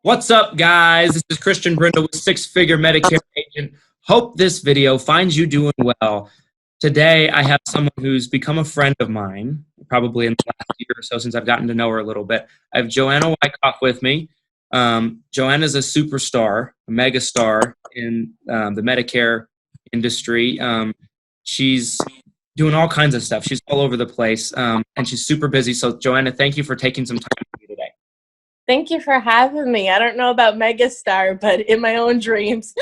What's up, guys? This is Christian Brindle with Six Figure Medicare Agent. Hope this video finds you doing well. Today, I have someone who's become a friend of mine, probably in the last year or so since I've gotten to know her a little bit. I have Joanna Wyckoff with me. Joanna's a superstar, a mega star in the Medicare industry. She's doing all kinds of stuff. She's all over the place, and she's super busy. So, Joanna, thank you for taking some time with me today. Thank you for having me. I don't know about megastar, but in my own dreams.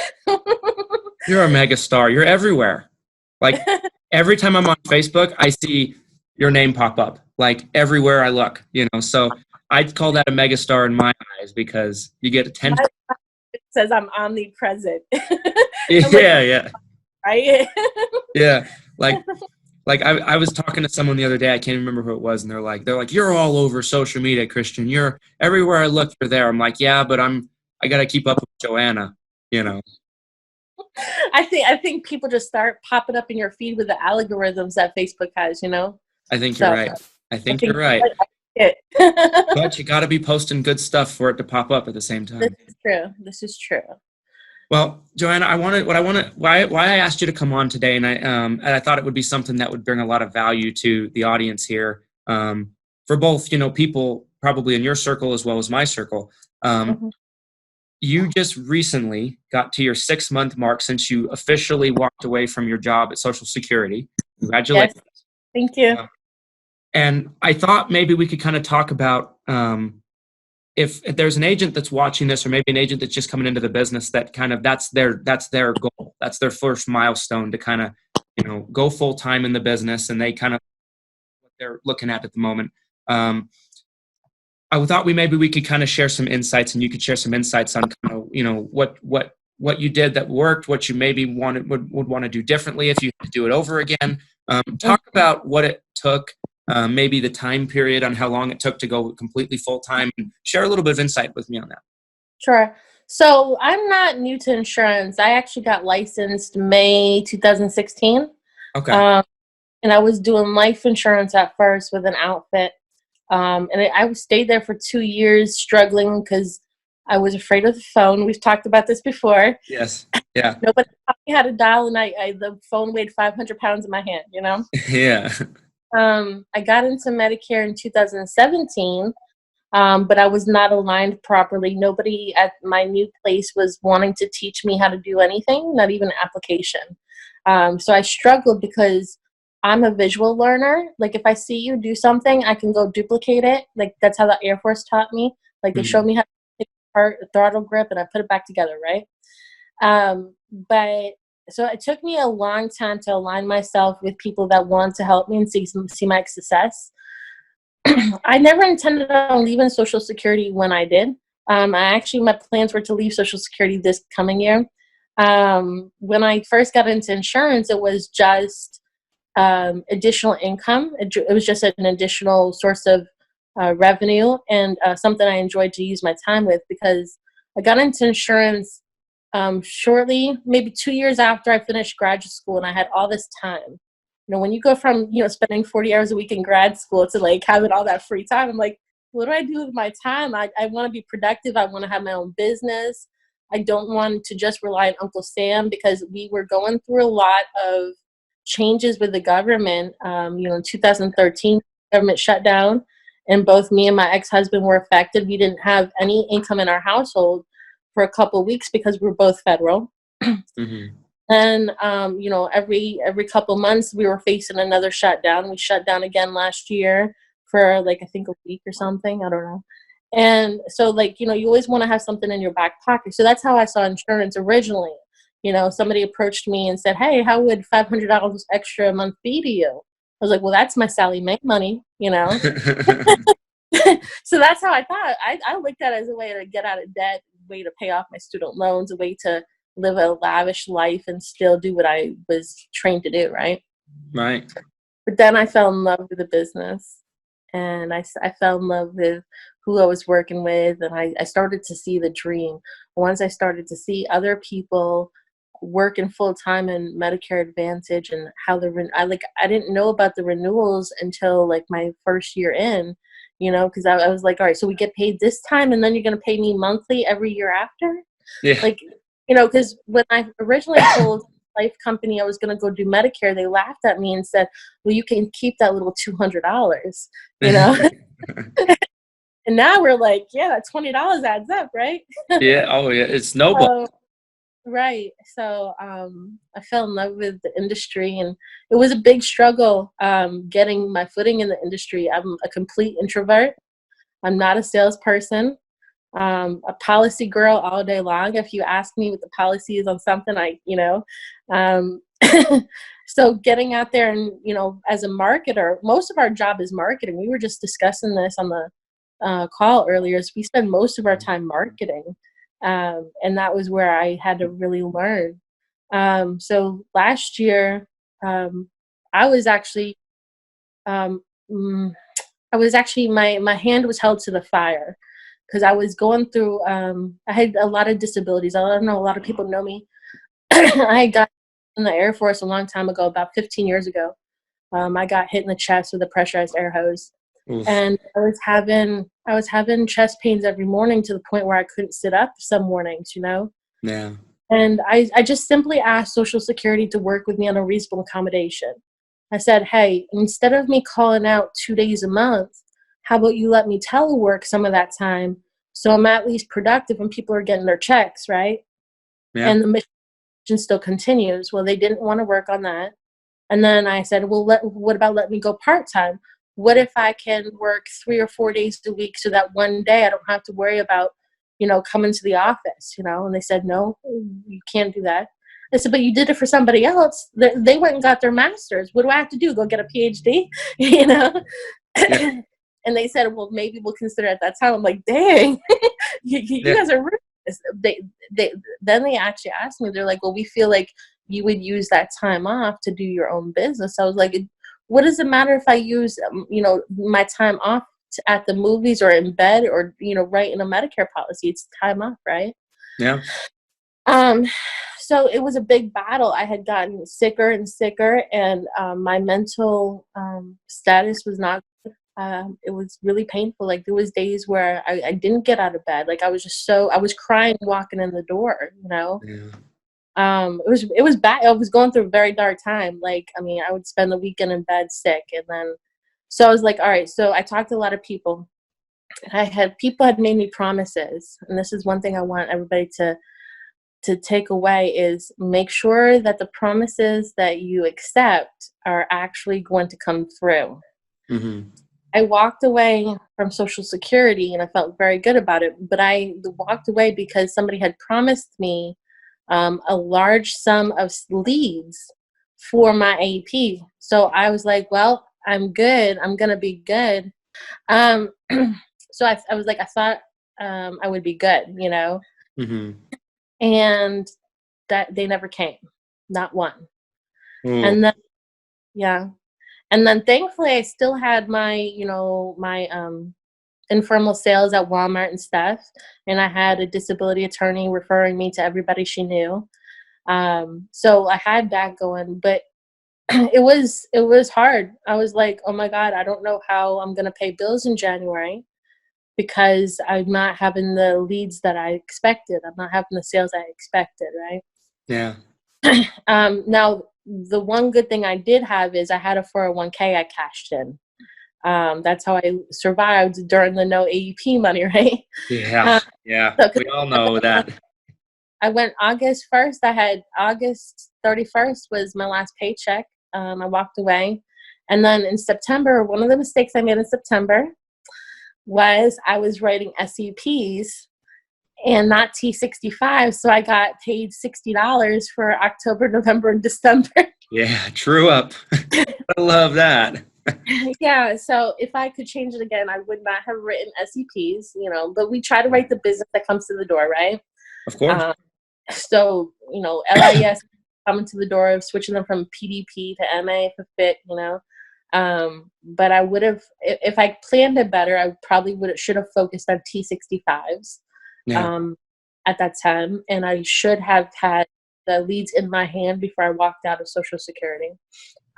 You're a mega star. You're everywhere. Like, every time I'm on Facebook, I see your name pop up. Like, everywhere I look, So I'd call that a mega star in my eyes because you get attention. It says I'm omnipresent. Yeah. Right? Yeah. Like I was talking to someone the other day, I can't even remember who it was, and they're like, you're all over social media, Christian. You're everywhere I look, you're there. I'm like, yeah, but I gotta keep up with Joanna, I think people just start popping up in your feed with the algorithms that Facebook has, I think you're right. I think you're right. But you gotta be posting good stuff for it to pop up at the same time. This is true. Well, Joanna, why I asked you to come on today, and I thought it would be something that would bring a lot of value to the audience here, for both, people probably in your circle as well as my circle. You just recently got to your 6-month mark since you officially walked away from your job at Social Security. Congratulations. Yes. Thank you. And I thought maybe we could kind of talk about if there's an agent that's watching this, or maybe an agent that's just coming into the business that kind of that's their goal, that's their first milestone to kind of go full time in the business, and they kind of what they're looking at the moment. I thought we could kind of share some insights, and you could share some insights on kind of what you did that worked, what you maybe would want to do differently if you had to do it over again. Talk about what it took. Maybe the time period on how long it took to go completely full-time, and share a little bit of insight with me on that. Sure. So I'm not new to insurance. I actually got licensed May 2016. Okay. And I was doing life insurance at first with an outfit. And I stayed there for 2 years struggling because I was afraid of the phone. We've talked about this before. Yes. Yeah. Nobody taught me how to dial, and the phone weighed 500 pounds in my hand, Yeah. I got into Medicare in 2017, but I was not aligned properly. Nobody at my new place was wanting to teach me how to do anything, not even an application. So I struggled because I'm a visual learner. Like, if I see you do something, I can go duplicate it. Like, that's how the Air Force taught me. Like, they showed me how to take apart a throttle grip, and I put it back together, right? But so it took me a long time to align myself with people that want to help me and see my success. I never intended on leaving Social Security when I did. My plans were to leave Social Security this coming year. When I first got into insurance, it was just additional income. It was just an additional source of revenue, and something I enjoyed to use my time with, because I got into insurance shortly, maybe 2 years after I finished graduate school, and I had all this time. When you go from, spending 40 hours a week in grad school to like having all that free time, I'm like, what do I do with my time? I want to be productive. I want to have my own business. I don't want to just rely on Uncle Sam, because we were going through a lot of changes with the government. In 2013, the government shut down, and both me and my ex-husband were affected. We didn't have any income in our household for a couple of weeks because we're both federal. Mm-hmm. And, every couple of months we were facing another shutdown. We shut down again last year for I think a week or something. I don't know. And so you always want to have something in your back pocket. So that's how I saw insurance originally. Somebody approached me and said, hey, how would $500 extra a month be to you? I was like, well, that's my Sally Mae money, So that's how I thought. I looked at it as a way to get out of debt, a way to pay off my student loans, a way to live a lavish life and still do what I was trained to do, right? Right. But then I fell in love with the business, and I fell in love with who I was working with, and I started to see the dream. Once I started to see other people working full-time in Medicare Advantage, and how I didn't know about the renewals until my first year in. because I was like, all right, so we get paid this time and then you're going to pay me monthly every year after? Yeah. Like, because when I originally told life company I was going to go do Medicare, they laughed at me and said, well, you can keep that little $200, And now we're like, yeah, that $20 adds up, right? Yeah. Oh, yeah. It's noble. So, right. So I fell in love with the industry, and it was a big struggle getting my footing in the industry. I'm a complete introvert. I'm not a salesperson. A policy girl all day long. If you ask me what the policy is on something, um, so getting out there and, as a marketer, most of our job is marketing. We were just discussing this on the call earlier. Is we spend most of our time marketing. And that was where I had to really learn. So last year, I was actually, my hand was held to the fire because I was going through, I had a lot of disabilities. I don't know, a lot of people know me. I got in the Air Force a long time ago, about 15 years ago. I got hit in the chest with a pressurized air hose. Oof. And I was having chest pains every morning to the point where I couldn't sit up some mornings, Yeah. And I just simply asked Social Security to work with me on a reasonable accommodation. I said, hey, instead of me calling out 2 days a month, how about you let me telework some of that time so I'm at least productive when people are getting their checks, right? Yeah. And the mission still continues. Well, they didn't want to work on that. And then I said, well, what about letting me go part-time? What if I can work 3 or 4 days a week so that one day I don't have to worry about, coming to the office, And they said, no, you can't do that. I said, but you did it for somebody else. They went and got their master's. What do I have to do? Go get a PhD? Yeah. And they said, well, maybe we'll consider it at that time. I'm like, dang, you guys are rude. Then they actually asked me, they're like, well, we feel like you would use that time off to do your own business. I was like, what does it matter if I use, my time off at the movies or in bed or, write in a Medicare policy? It's time off, right? Yeah. So it was a big battle. I had gotten sicker and sicker, and my mental status was not good. It was really painful. Like there was days where I didn't get out of bed. Like I was crying walking in the door, Yeah. It was bad. I was going through a very dark time. Like, I would spend the weekend in bed sick. And then, so I was like, all right. So I talked to a lot of people, and people had made me promises. And this is one thing I want everybody to take away is make sure that the promises that you accept are actually going to come through. Mm-hmm. I walked away from Social Security and I felt very good about it, but I walked away because somebody had promised me a large sum of leads for my AEP. So I was like, well, I'm good. I'm going to be good. So I was like, I thought I would be good, Mm-hmm. And that they never came, not one. Mm. And then, yeah. And then thankfully I still had my, my informal sales at Walmart and stuff. And I had a disability attorney referring me to everybody she knew. So I had that going, but it was hard. I was like, oh my God, I don't know how I'm going to pay bills in January because I'm not having the leads that I expected. I'm not having the sales I expected. Right. Yeah. Now the one good thing I did have is I had a 401k I cashed in. That's how I survived during the no AEP money, right? Yeah, yeah. So, we all know that. I went August 1st. I had August 31st was my last paycheck. I walked away. And then in September, one of the mistakes I made in September was I was writing SEPs and not T65. So I got paid $60 for October, November, and December. Yeah, true up. I love that. Yeah, so if I could change it again, I would not have written SEPs, but we try to write the business that comes to the door, right? Of course. So, LIS coming to the door, switching them from PDP to MA for fit, but I would have, if I planned it better, I probably should have focused on T65s at that time, and I should have had the leads in my hand before I walked out of Social Security.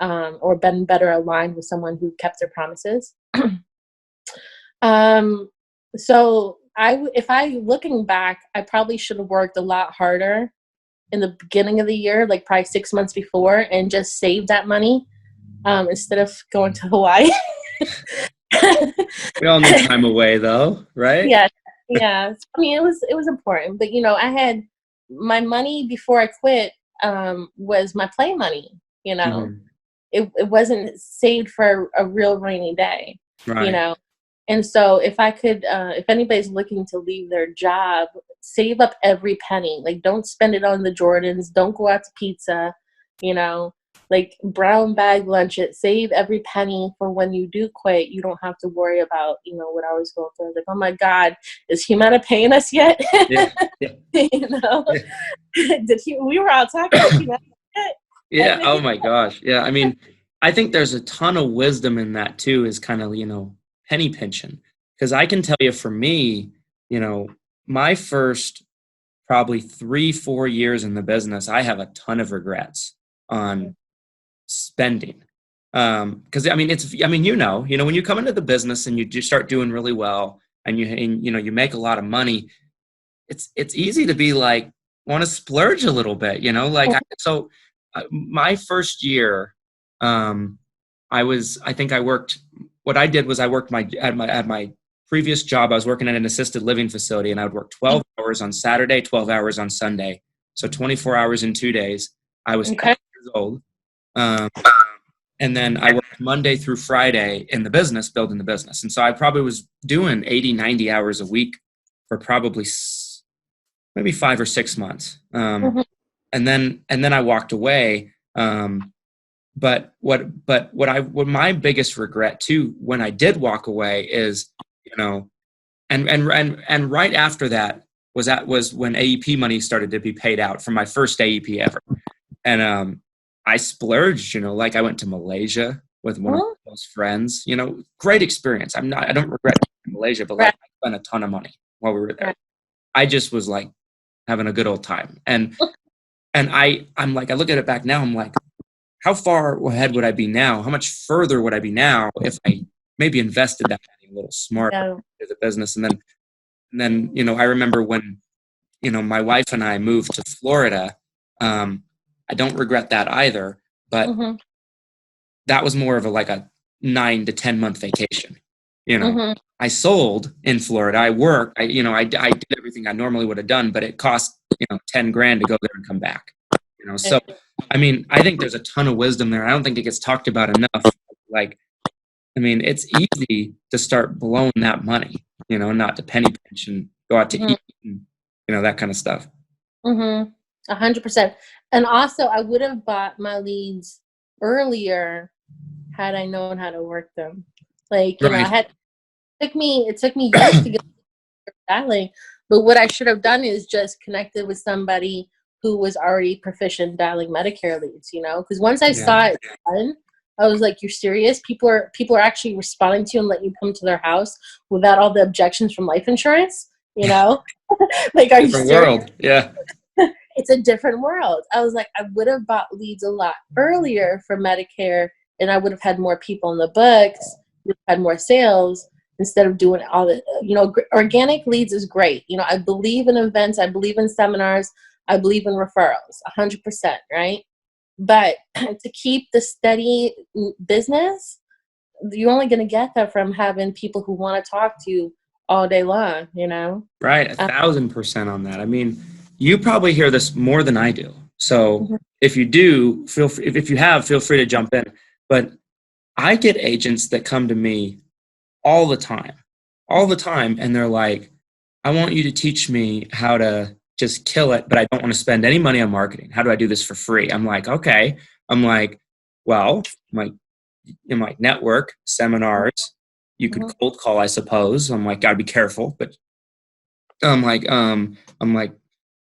Or been better aligned with someone who kept their promises. So if I looking back, I probably should have worked a lot harder in the beginning of the year, like probably 6 months before, and just saved that money instead of going to Hawaii. We all need time away, though, right? Yeah. I mean, it was important, but I had my money before I quit was my play money. Mm-hmm. It wasn't saved for a real rainy day. Right. And so if I could, if anybody's looking to leave their job, save up every penny. Like, don't spend it on the Jordans. Don't go out to pizza. Like brown bag lunch it. Save every penny for when you do quit. You don't have to worry about, what I was going through. Like, oh my God, is Humana paying us yet? Yeah. Yeah. We were all talking about Humana yet? Yeah. Oh my gosh. Yeah. I mean, I think there's a ton of wisdom in that too, is kind of, penny pinching. Because I can tell you for me, my first probably 3-4 years in the business, I have a ton of regrets on spending. Because I mean, when you come into the business and you just start doing really well and you make a lot of money, it's easy to be like, want to splurge a little bit, my first year, what I did was I worked at my previous job. I was working at an assisted living facility, and I would work 12 hours on Saturday, 12 hours on Sunday. So 24 hours in 2 days. I was 20 years old. And then I worked Monday through Friday in the business, building the business. And so I probably was doing 80, 90 hours a week for probably maybe 5 or 6 months. And then I walked away. But what my biggest regret too, when I did walk away, is, and right after that was when AEP money started to be paid out from my first AEP ever. And I splurged, like I went to Malaysia with one of my close friends, great experience. I don't regret Malaysia, but like, I spent a ton of money while we were there. I just was like having a good old time. And I'm like, I look at it back now, I'm like, how far ahead would I be now? How much further would I be now if I maybe invested that money a little smarter into the business? And then, I remember when, my wife and I moved to Florida. I don't regret that either, but that was more of a 9 to 10 month vacation. I sold in Florida. I worked. I did everything I normally would have done, but it cost $10,000 to go there and come back. So I mean, I think there's a ton of wisdom there. I don't think it gets talked about enough. Like, I mean, it's easy to start blowing that money, not to penny pinch and go out to eat, and, that kind of stuff. 100%. And also, I would have bought my leads earlier had I known how to work them. Like, it took me years to get dialing. But what I should have done is just connected with somebody who was already proficient dialing Medicare leads, because once I saw it done, I was like, you're serious? People are actually responding to you and letting you come to their house without all the objections from life insurance, Like, are you serious? World. Yeah. It's a different world. I was like, I would have bought leads a lot earlier for Medicare, and I would have had more people in the books, would have had more sales, instead of doing all the, organic leads is great. I believe in events. I believe in seminars. I believe in referrals, 100%, right? But to keep the steady business, you're only going to get that from having people who want to talk to you all day long, Right, 1,000% on that. I mean, you probably hear this more than I do. So if you do, feel free to jump in. But I get agents that come to me all the time, and they're like, I want you to teach me how to just kill it, but I don't want to spend any money on marketing. How do I do this for free? I'm like, okay. I'm like, well, in my network, seminars, you could cold call, I suppose. I'm like, gotta be careful, but I'm like,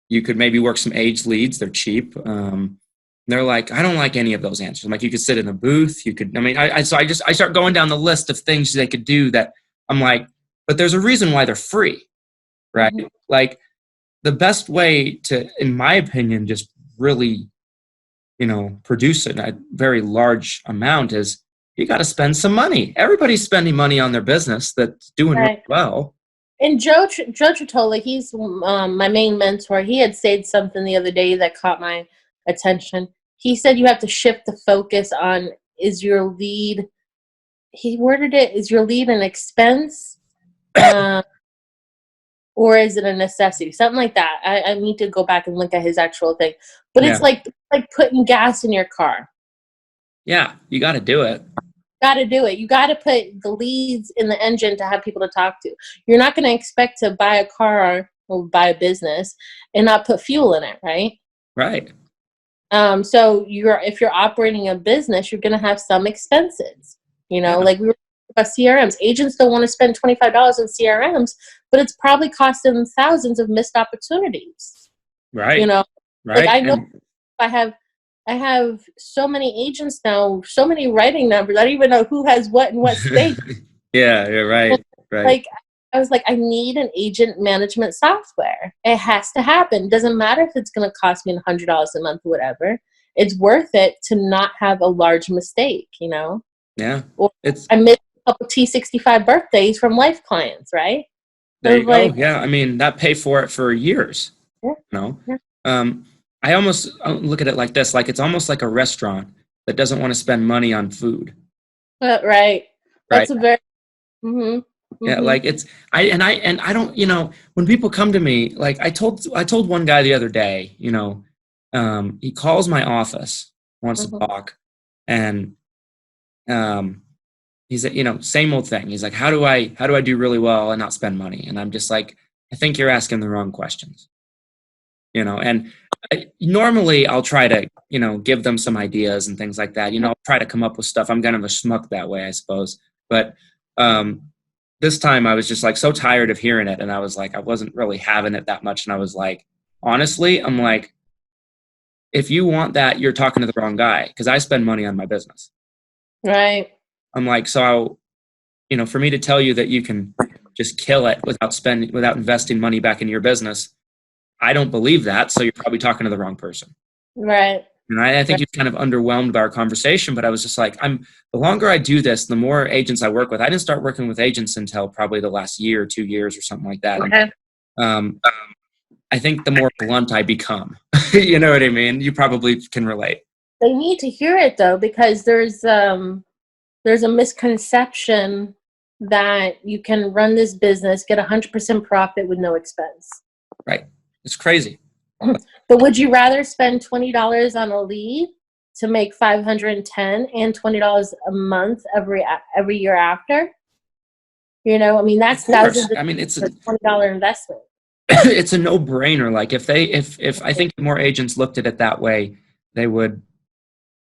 you could maybe work some age leads. They're cheap. They're like, I don't like any of those answers. I'm like, you could sit in a booth. You could, I start going down the list of things they could do that I'm like, but there's a reason why they're free, right? Like, the best way to, in my opinion, just really, produce a very large amount is, you got to spend some money. Everybody's spending money on their business that's doing really well. And Joe Tritola, he's my main mentor. He had said something the other day that caught my attention. He said you have to shift the focus on, is your lead, he worded it, is your lead an expense or is it a necessity? Something like that. I need to go back and look at his actual thing. But it's like putting gas in your car. Yeah, you got to do it. Got to do it. You got to put the leads in the engine to have people to talk to. You're not going to expect to buy a car or buy a business and not put fuel in it, right? Right. So if you're operating a business, you're going to have some expenses. You know, like we were talking about CRMs. Agents don't want to spend $25 on CRMs, but it's probably costing them thousands of missed opportunities. Right. You know, right. Like I know I have so many agents now, so many writing numbers. I don't even know who has what in what state. Yeah, you're right. Right. Like I was like, I need an agent management software. It has to happen. Doesn't matter if it's going to cost me $100 a month or whatever. It's worth it to not have a large mistake, you know? Yeah. Or I missed a couple T65 birthdays from life clients, right? There you go. Yeah. I mean, that pay for it for years. Yeah. You know? I almost look at it like this, like it's almost like a restaurant that doesn't want to spend money on food. Right. That's a very, yeah, like it's, I don't, you know, when people come to me, like I told one guy the other day, you know, he calls my office, wants to talk, and he's, you know, same old thing. He's like, how do I do really well and not spend money? And I'm just like, I think you're asking the wrong questions, you know, and normally I'll try to, you know, give them some ideas and things like that. You know, I'll try to come up with stuff. I'm kind of a schmuck that way, I suppose. But this time I was just like so tired of hearing it. And I was like, I wasn't really having it that much. And I was like, honestly, I'm like, if you want that, you're talking to the wrong guy, because I spend money on my business. Right. I'm like, so, you know, for me to tell you that you can just kill it without investing money back in your business, I don't believe that. So you're probably talking to the wrong person. Right. And I think you're kind of underwhelmed by our conversation, but I was just like, the longer I do this, the more agents I work with. I didn't start working with agents until probably the last year or 2 years or something like that. Okay. And, I think the more blunt I become, you know what I mean? You probably can relate. They need to hear it though, because there's a misconception that you can run this business, get 100% profit with no expense. Right. It's crazy. But would you rather spend $20 on a lead to make $510 and $20 a month every year after? You know, I mean, that's thousands. I mean, it's a $20 investment. It's a no-brainer. Like if I think more agents looked at it that way, they would,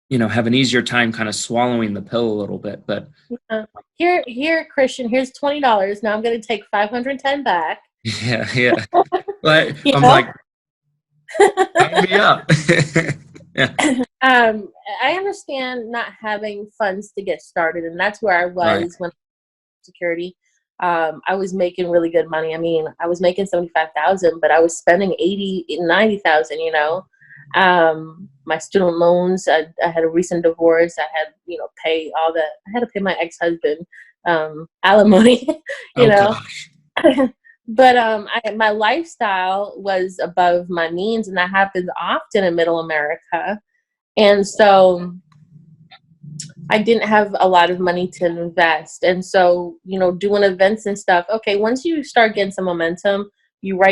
you know, have an easier time kind of swallowing the pill a little bit. But here, Christian, here's $20. Now I'm going to take $510 back. Yeah. But I'm like, sign me up. Yeah. I understand not having funds to get started, and that's where I was when security. I was making really good money. I mean, I was making $75,000, but I was spending $90,000. You know, my student loans. I had a recent divorce. I had, you know, pay all that. I had to pay my ex-husband alimony. You know. But my lifestyle was above my means, and that happens often in Middle America. And so I didn't have a lot of money to invest. And so, you know, doing events and stuff. Okay, once you start getting some momentum, you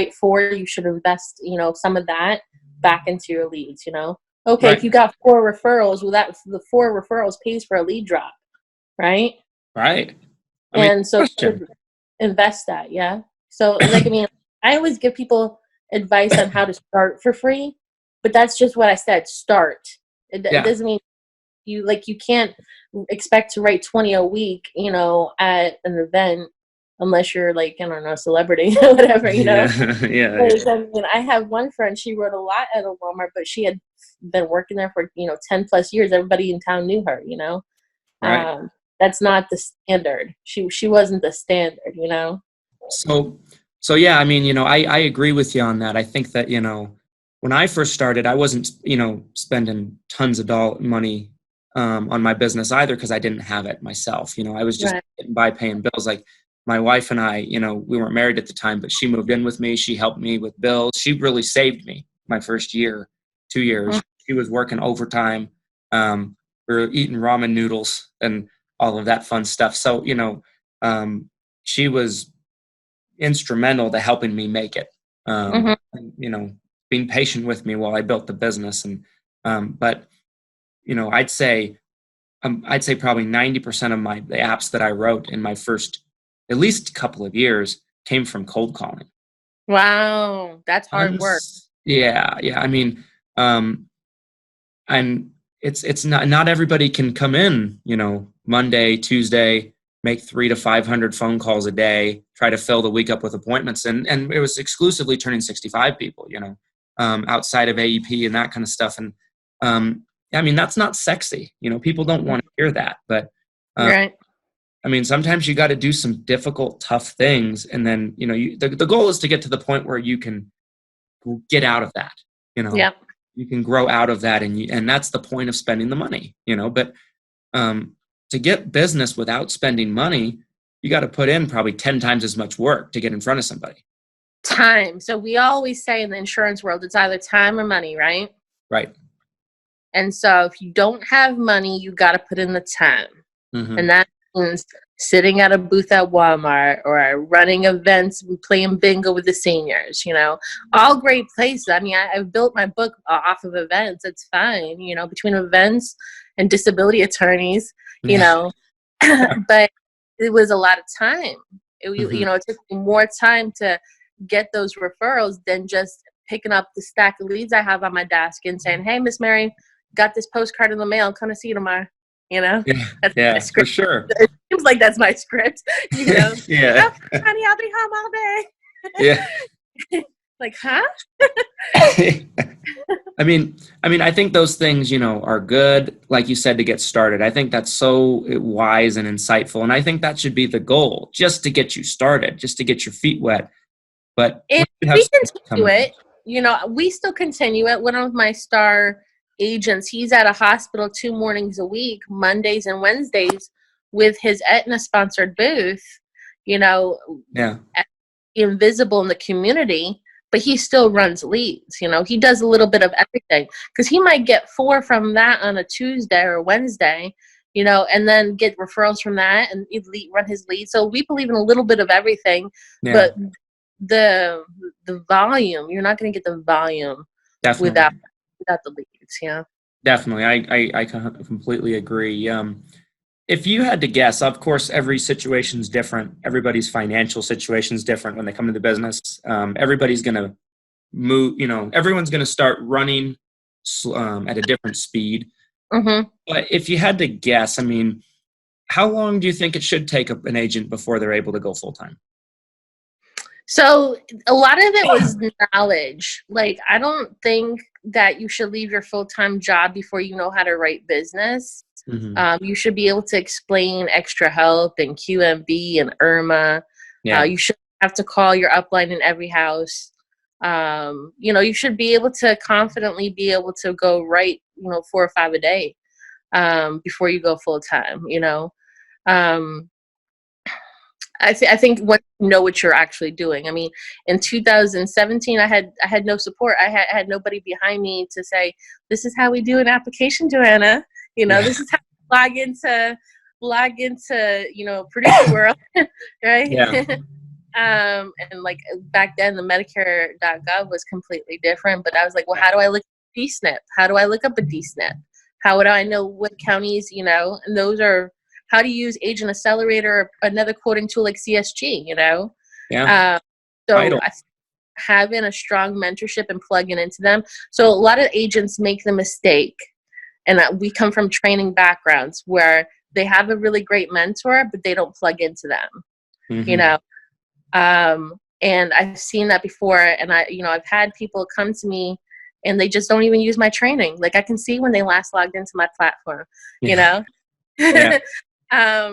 should invest, you know, some of that back into your leads, you know. Okay, if you got 4 referrals, well, the 4 referrals pays for a lead drop, right? Right. And so invest that, yeah. So, like, I mean, I always give people advice on how to start for free, but that's just what I said, start. It doesn't mean you can't expect to write 20 a week, you know, at an event unless you're like, I don't know, a celebrity or whatever, you know. Yeah. I mean, I have one friend, she wrote a lot at a Walmart, but she had been working there for, you know, 10 plus years. Everybody in town knew her, you know. Right. That's not the standard. She wasn't the standard, you know. So yeah, I mean, you know, I agree with you on that. I think that, you know, when I first started, I wasn't, you know, spending tons of money on my business either, because I didn't have it myself. I was just getting by paying bills. Like my wife and I, we weren't married at the time, but she moved in with me. She helped me with bills. She really saved me my first year, 2 years. She was working overtime. We were eating ramen noodles and all of that fun stuff. So, she was instrumental to helping me make it. And, being patient with me while I built the business. And, but, I'd say probably 90% of the apps that I wrote in my first, at least couple of years, came from cold calling. Wow. That's hard work. Yeah. I mean, and it's not everybody can come in, Monday, Tuesday, make 300 to 500 phone calls a day, try to fill the week up with appointments. And it was exclusively turning 65 people, outside of AEP and that kind of stuff. And, I mean, that's not sexy. People don't want to hear that, but, right. I mean, sometimes you got to do some difficult, tough things. And then, the goal is to get to the point where you can get out of that, you can grow out of that. And that's the point of spending the money, but, to get business without spending money, you got to put in probably 10 times as much work to get in front of somebody. Time. So we always say in the insurance world, it's either time or money, right? Right. And so if you don't have money, you got to put in the time. And that means sitting at a booth at Walmart or running events, playing bingo with the seniors, all great places. I mean, I've built my book off of events. It's fine, between events and disability attorneys, but it was a lot of time. It took more time to get those referrals than just picking up the stack of leads I have on my desk and saying, "Hey, Miss Mary, got this postcard in the mail. Come to see you tomorrow." That's my script. For sure. It seems like that's my script. Yeah. "Oh, honey, I'll be home all day." Yeah. Like, huh? I mean, I think those things, are good, like you said, to get started. I think that's so wise and insightful. And I think that should be the goal, just to get you started, just to get your feet wet. But if we continue it, we still continue it. One of my star agents, he's at a hospital 2 mornings a week, Mondays and Wednesdays, with his Aetna sponsored booth, invisible in the community, but he still runs leads. He does a little bit of everything, because he might get 4 from that on a Tuesday or Wednesday, and then get referrals from that and run his leads. So we believe in a little bit of everything, but the volume, you're not going to get the volume without the leads. Definitely. I completely agree. If you had to guess, of course, every situation's different. Everybody's financial situation's different when they come into business. Everybody's going to move, everyone's going to start running at a different speed. But if you had to guess, I mean, how long do you think it should take an agent before they're able to go full-time? So a lot of it was knowledge. Like, I don't think that you should leave your full-time job before you know how to write business. You should be able to explain extra help and QMB and IRMA. You shouldn't have to call your upline in every house. You should be able to confidently be able to go write, 4 or 5 a day before you go full-time, I think once you know what you're actually doing. I mean, in 2017, I had no support. I had nobody behind me to say, "This is how we do an application, Joanna. This is how you log into producer world," right? Yeah. And like back then, the Medicare.gov was completely different. But I was like, well, how do I look up a DSNP? How do I look up a DSNP? How would I know what counties? And those are. How to use Agent Accelerator or another quoting tool like CSG, So having a strong mentorship and plugging into them. So a lot of agents make the mistake, and we come from training backgrounds where they have a really great mentor, but they don't plug into them, and I've seen that before. And I've had people come to me and they just don't even use my training. Like, I can see when they last logged into my platform, Yeah.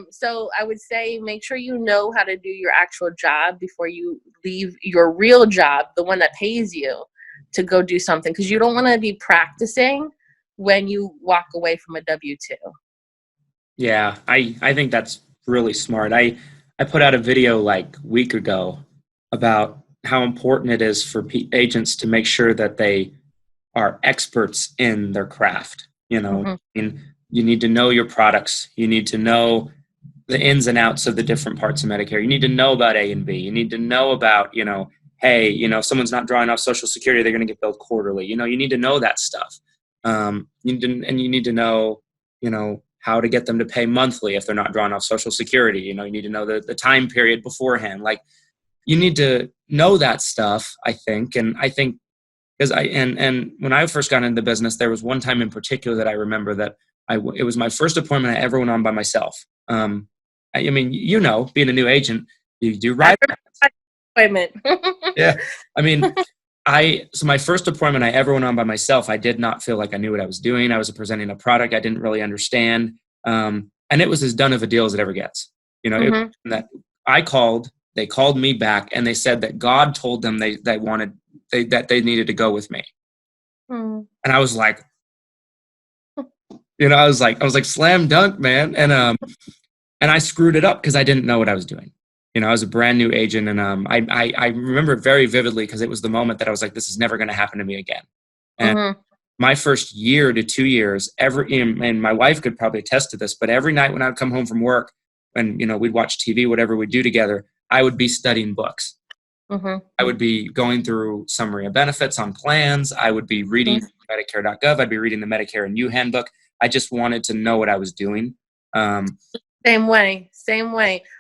So I would say make sure you know how to do your actual job before you leave your real job, the one that pays you, to go do something. Because you don't want to be practicing when you walk away from a W-2. Yeah, I think that's really smart. I put out a video like a week ago about how important it is for agents to make sure that they are experts in their craft. I mean, you need to know your products. You need to know the ins and outs of the different parts of Medicare. You need to know about A and B. You need to know about, hey, if someone's not drawing off Social Security, they're going to get billed quarterly. You need to know that stuff. You need to know, how to get them to pay monthly if they're not drawing off Social Security. You need to know the time period beforehand. Like, you need to know that stuff, I think. And I think because and when I first got into the business, there was one time in particular that I remember that it was my first appointment I ever went on by myself. I mean, being a new agent, you do right appointment. Yeah. I mean, so my first appointment I ever went on by myself, I did not feel like I knew what I was doing. I was presenting a product I didn't really understand. And it was as done of a deal as it ever gets. That I called, they called me back, and they said that God told them that they needed to go with me. And I was like, I was like slam dunk, man. And I screwed it up because I didn't know what I was doing. I was a brand new agent, and I remember it very vividly because it was the moment that I was like, this is never going to happen to me again. And my first year to 2 years, and my wife could probably attest to this, but every night when I would come home from work and, we'd watch TV, whatever we'd do together, I would be studying books. I would be going through summary of benefits on plans. I would be reading Medicare.gov. I'd be reading the Medicare and You handbook. I just wanted to know what I was doing. Same way.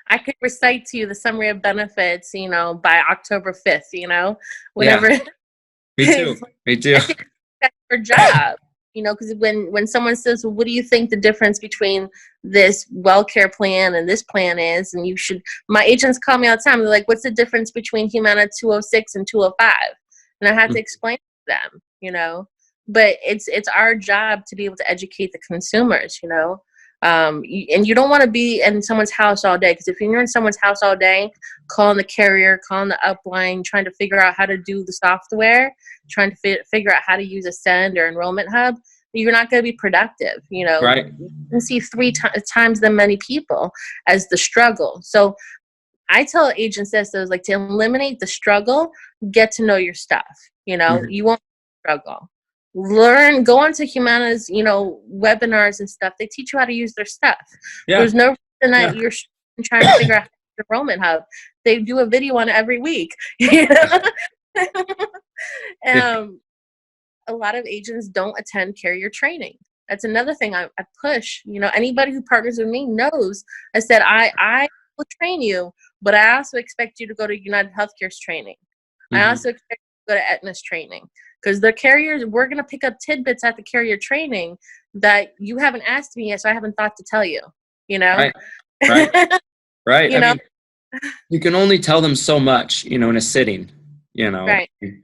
I could recite to you the summary of benefits, by October 5th, whatever. Yeah. Me too. That's your job, because when someone says, well, what do you think the difference between this WellCare plan and this plan is? And my agents call me all the time. They're like, what's the difference between Humana 206 and 205? And I have to explain to them, but it's our job to be able to educate the consumers, and you don't want to be in someone's house all day, because if you're in someone's house all day, calling the carrier, calling the upline, trying to figure out how to do the software, trying to figure out how to use Ascend or Enrollment Hub, you're not going to be productive. Right. You can see 3 times the many people as the struggle. So I tell agents this, I was like, to eliminate the struggle, get to know your stuff. You won't struggle. Learn, go onto Humana's, webinars and stuff. They teach you how to use their stuff. Yeah. There's no reason that you're trying to figure out the Enrollment Hub. They do a video on it every week. A lot of agents don't attend carrier training. That's another thing I push. Anybody who partners with me knows. I said, I will train you, but I also expect you to go to United Healthcare's training. I also expect you to go to Aetna's training. Because the carriers, we're going to pick up tidbits at the carrier training that you haven't asked me yet, so I haven't thought to tell you, Right. Right. I mean, you can only tell them so much, in a sitting, Right. We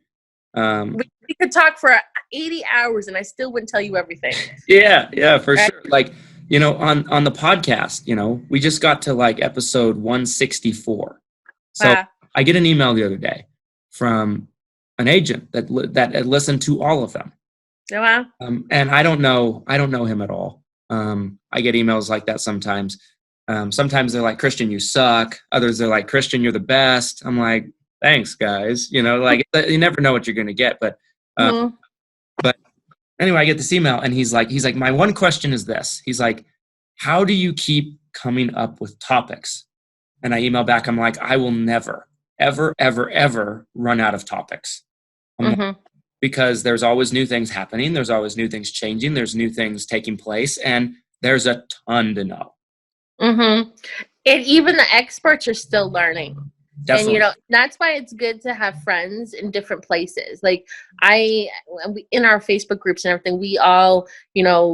could talk for 80 hours and I still wouldn't tell you everything. Yeah, for sure. Like, on the podcast, we just got to like episode 164. So I get an email the other day from an agent that had listened to all of them. Oh, wow. And I don't know him at all. I get emails like that sometimes. Sometimes they're like, Christian, you suck. Others they're like, Christian, you're the best. I'm like, thanks, guys. You never know what you're going to get. But anyway, I get this email, and he's like, my one question is this. He's like, how do you keep coming up with topics? And I email back, I'm like, I will never, ever, ever, ever run out of topics. Because there's always new things happening. There's always new things changing. There's new things taking place, and there's a ton to know. And even the experts are still learning. Definitely. And, that's why it's good to have friends in different places. Like in our Facebook groups and everything, we all,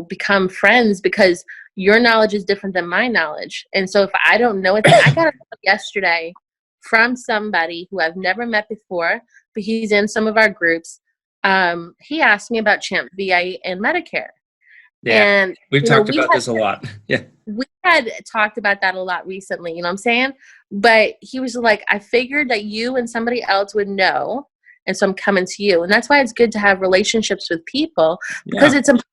become friends because your knowledge is different than my knowledge. And so if I don't know it, I got a call yesterday from somebody who I've never met before, but he's in some of our groups. He asked me about CHAMP VA and Medicare. Yeah, and we've talked about this a lot. Yeah, we had talked about that a lot recently, you know what I'm saying? But he was like, I figured that you and somebody else would know, and so I'm coming to you. And that's why it's good to have relationships with people, because it's important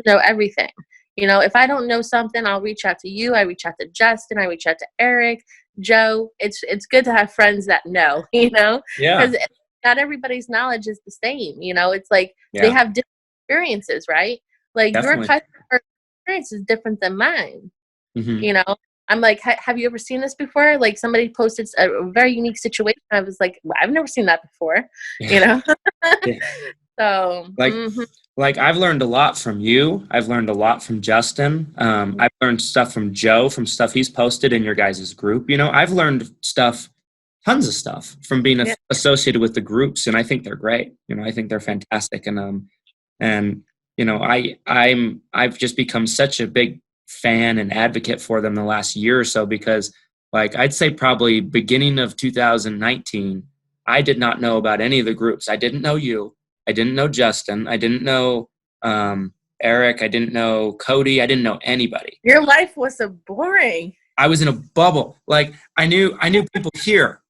to know everything. You know, if I don't know something, I'll reach out to you. I reach out to Justin. I reach out to Eric, Joe. It's good to have friends that know, you know, Yeah. because not everybody's knowledge is the same. You know, it's like they Yeah. have different experiences, right? Like Definitely. your customer experience is different than mine. Mm-hmm. You know, I'm like, have you ever seen this before? Like somebody posted a very unique situation. I was like, well, I've never seen that before. Yeah. You know, Yeah. so Like I've learned a lot from you. I've learned a lot from Justin. I've learned stuff from Joe, from stuff he's posted in your guys' group. You know, I've learned stuff, tons of stuff from being associated with the groups, and I think they're great. You know, I think they're fantastic, and you know, I've just become such a big fan and advocate for them the last year or so, because like I'd say probably beginning of 2019, I did not know about any of the groups. I didn't know you. I didn't know Justin. I didn't know Eric. I didn't know Cody. I didn't know anybody. your life was so boring. I was in a bubble. Like I knew people here.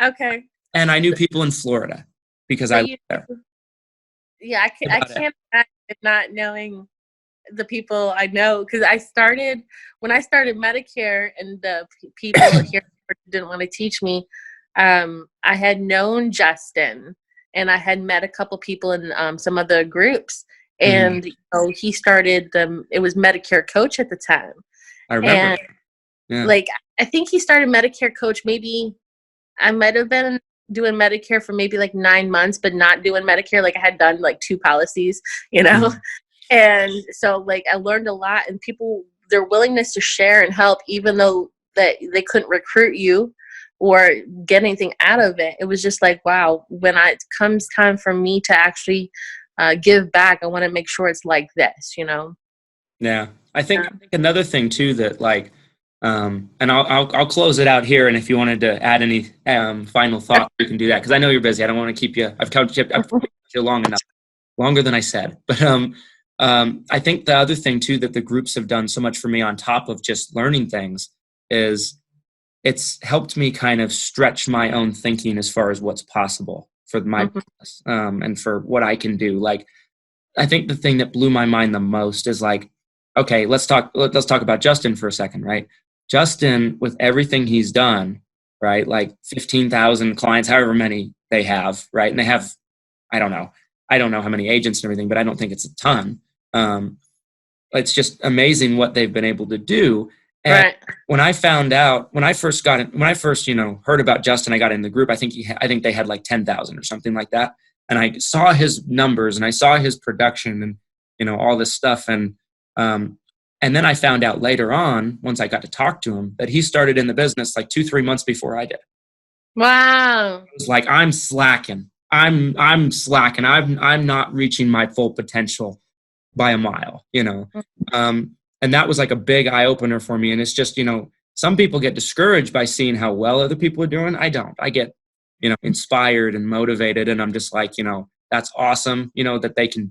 Okay. And I knew people in Florida because I lived there. Yeah, I can't imagine not knowing the people I know, because when I started Medicare, and the people here didn't want to teach me. I had known Justin, and I had met a couple people in some of the groups, and you know, he started it was Medicare Coach at the time. I remember. And like I think he started Medicare Coach. Maybe I might have been doing Medicare for maybe like 9 months, but not doing Medicare. Like I had done like 2 policies, you know. And so like I learned a lot, and people, their willingness to share and help, even though that they couldn't recruit you or get anything out of it. It was just like, wow, when it comes time for me to actually give back, I want to make sure it's like this, you know? Yeah. I think another thing too, that like, and I'll close it out here. And if you wanted to add any final thoughts, you can do that. Cause I know you're busy. I don't want to keep you, I've kept you long enough, longer than I said, but I think the other thing too, that the groups have done so much for me on top of just learning things, is it's helped me kind of stretch my own thinking as far as what's possible for my business, and for what I can do. Like, I think the thing that blew my mind the most is like, okay, let's talk about Justin for a second, right? Justin, with everything he's done, right? Like 15,000 clients, however many they have, right? And they have, I don't know how many agents and everything, but I don't think it's a ton. It's just amazing what they've been able to do. And when I first heard about Justin, I got in the group. I think they had like 10,000 or something like that. And I saw his numbers and I saw his production and, you know, all this stuff. And then I found out later on, once I got to talk to him, that he started in the business like 2-3 months before I did. Wow. It was like, I'm slacking. I'm slacking. I'm not reaching my full potential by a mile, you know? And that was like a big eye opener for me. And it's just, you know, some people get discouraged by seeing how well other people are doing. I don't. I get, you know, inspired and motivated. And I'm just like, you know, that's awesome. You know, that they can,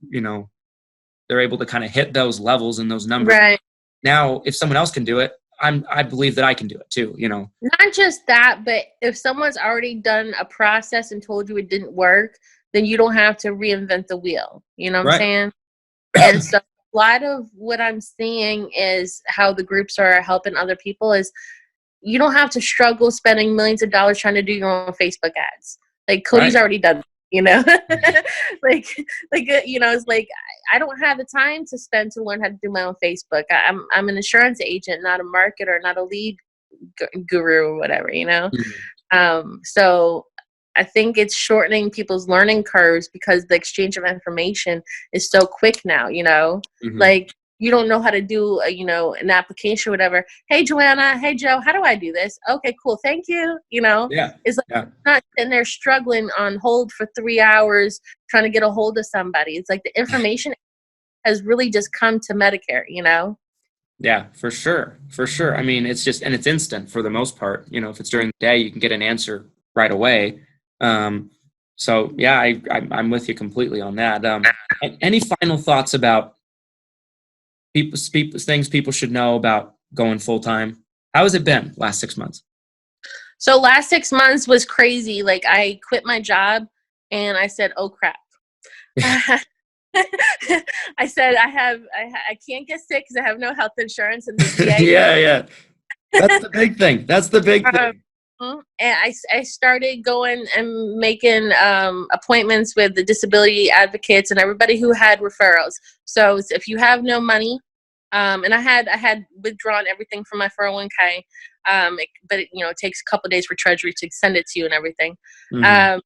you know, they're able to kind of hit those levels and those numbers. Right. Now, if someone else can do it, I believe that I can do it too, you know. Not just that, but if someone's already done a process and told you it didn't work, then you don't have to reinvent the wheel. You know what I'm saying? And so a lot of what I'm seeing is how the groups are helping other people is you don't have to struggle spending millions of dollars trying to do your own Facebook ads. Like Cody's already done, you know, like, you know, it's like, I don't have the time to spend to learn how to do my own Facebook. I'm an insurance agent, not a marketer, not a lead guru or whatever, you know? So I think it's shortening people's learning curves because the exchange of information is so quick now, you know, like you don't know how to do an application or whatever. Hey, Joanna. Hey, Joe, how do I do this? Okay, cool. Thank you. You know, it's like not sitting there struggling on hold for 3 hours trying to get a hold of somebody. It's like the information has really just come to Medicare, you know? Yeah, for sure. For sure. I mean, it's just, and it's instant for the most part. You know, if it's during the day, you can get an answer right away. So yeah, I'm with you completely on that. Any final thoughts about things people should know about going full time? How has it been last 6 months? So last 6 months was crazy. Like I quit my job and I said, oh crap. I said I can't get sick because I have no health insurance in the VA. Yeah. That's the big thing. That's the big thing. And I started going and making appointments with the disability advocates and everybody who had referrals. So if you have no money, and I had withdrawn everything from my 401k, but it takes a couple of days for Treasury to send it to you and everything. Mm-hmm.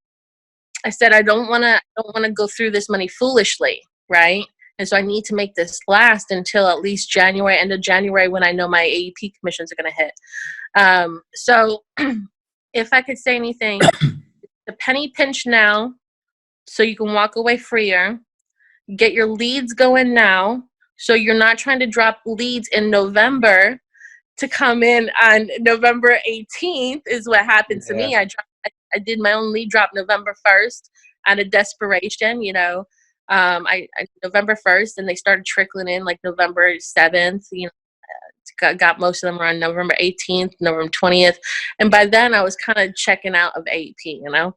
I said I don't want to go through this money foolishly, right? And so I need to make this last until at least end of January, when I know my AEP commissions are going to hit. So if I could say anything, the penny pinch now, so you can walk away freer. Get your leads going now, so you're not trying to drop leads in November to come in on November 18th is what happened to me. I did my own lead drop November 1st out of desperation, I November 1st, and they started trickling in like November 7th, got most of them around November 18th, November 20th. And by then I was kind of checking out of AEP, You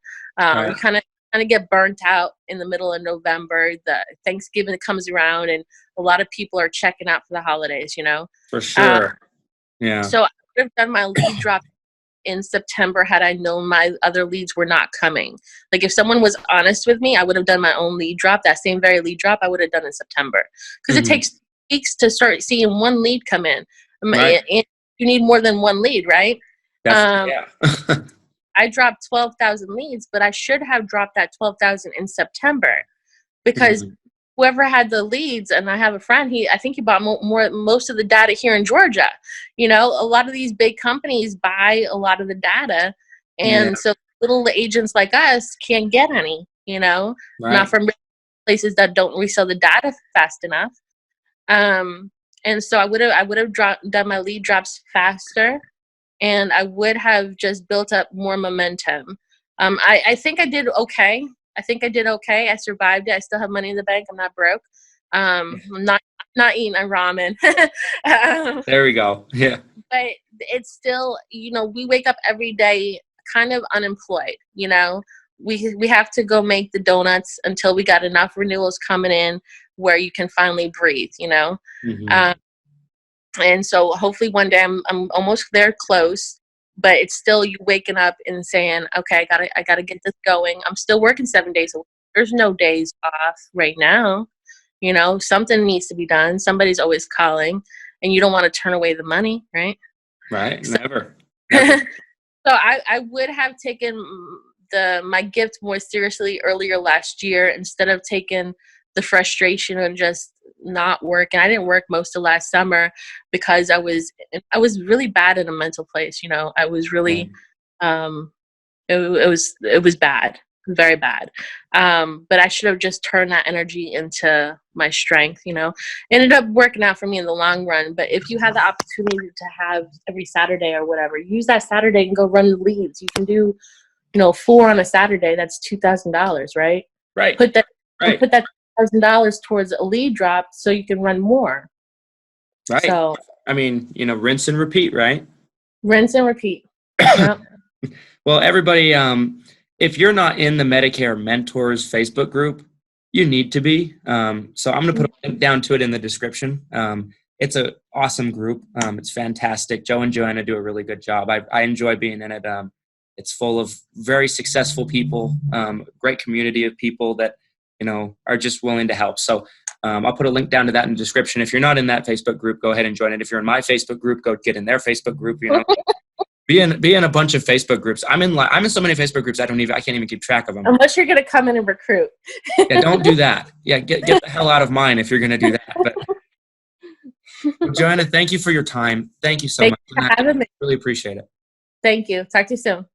kind of get burnt out in the middle of November. The Thanksgiving comes around and a lot of people are checking out for the holidays, For sure. Yeah. So I would have done my lead drop in September had I known my other leads were not coming. Like if someone was honest with me, I would have done my own lead drop. That same very lead drop I would have done in September, because it takes weeks to start seeing one lead come in. Right. And you need more than one lead, right? Yeah. I dropped 12,000 leads, but I should have dropped that 12,000 in September, because whoever had the leads, and I have a friend, I think he bought most of the data here in Georgia. A lot of these big companies buy a lot of the data, and so little agents like us can't get any, right. Not from places that don't resell the data fast enough. And so I would have done my lead drops faster, and I would have just built up more momentum. I think I did okay. I survived it. I still have money in the bank. I'm not broke. I'm not eating a ramen. There we go. Yeah. But it's still, we wake up every day kind of unemployed. We have to go make the donuts until we got enough renewals coming in where you can finally breathe. And so hopefully one day I'm almost there, close. But it's still you waking up and saying, okay, I gotta get this going. I'm still working 7 days a week. There's no days off right now. Something needs to be done. Somebody's always calling, and you don't want to turn away the money, right? Right. So, Never. So I would have taken my gift more seriously earlier last year, instead of taking the frustration and just not working. I didn't work most of last summer because I was really bad in a mental place. I was really, it was bad, very bad. But I should have just turned that energy into my strength. Ended up working out for me in the long run. But if you have the opportunity to have every Saturday or whatever, use that Saturday and go run the leads. You can do, 4 on a Saturday. That's $2,000, right? Right. Put that $1,000 towards a lead drop so you can run more. Right. So, rinse and repeat, right? Rinse and repeat. Yep. Well, everybody, if you're not in the Medicare Mentors Facebook group, you need to be. So I'm going to put a link down to it in the description. It's an awesome group. It's fantastic. Joe and Joanna do a really good job. I enjoy being in it. It's full of very successful people, great community of people that, are just willing to help. So I'll put a link down to that in the description. If you're not in that Facebook group, go ahead and join it. If you're in my Facebook group, go get in their Facebook group. Be in a bunch of Facebook groups. I'm in so many Facebook groups I can't even keep track of them. Unless you're gonna come in and recruit. Yeah, don't do that. Yeah, get the hell out of mine if you're gonna do that. But Joanna, thank you for your time. Thank you so much. For having me. Really appreciate it. Thank you. Talk to you soon.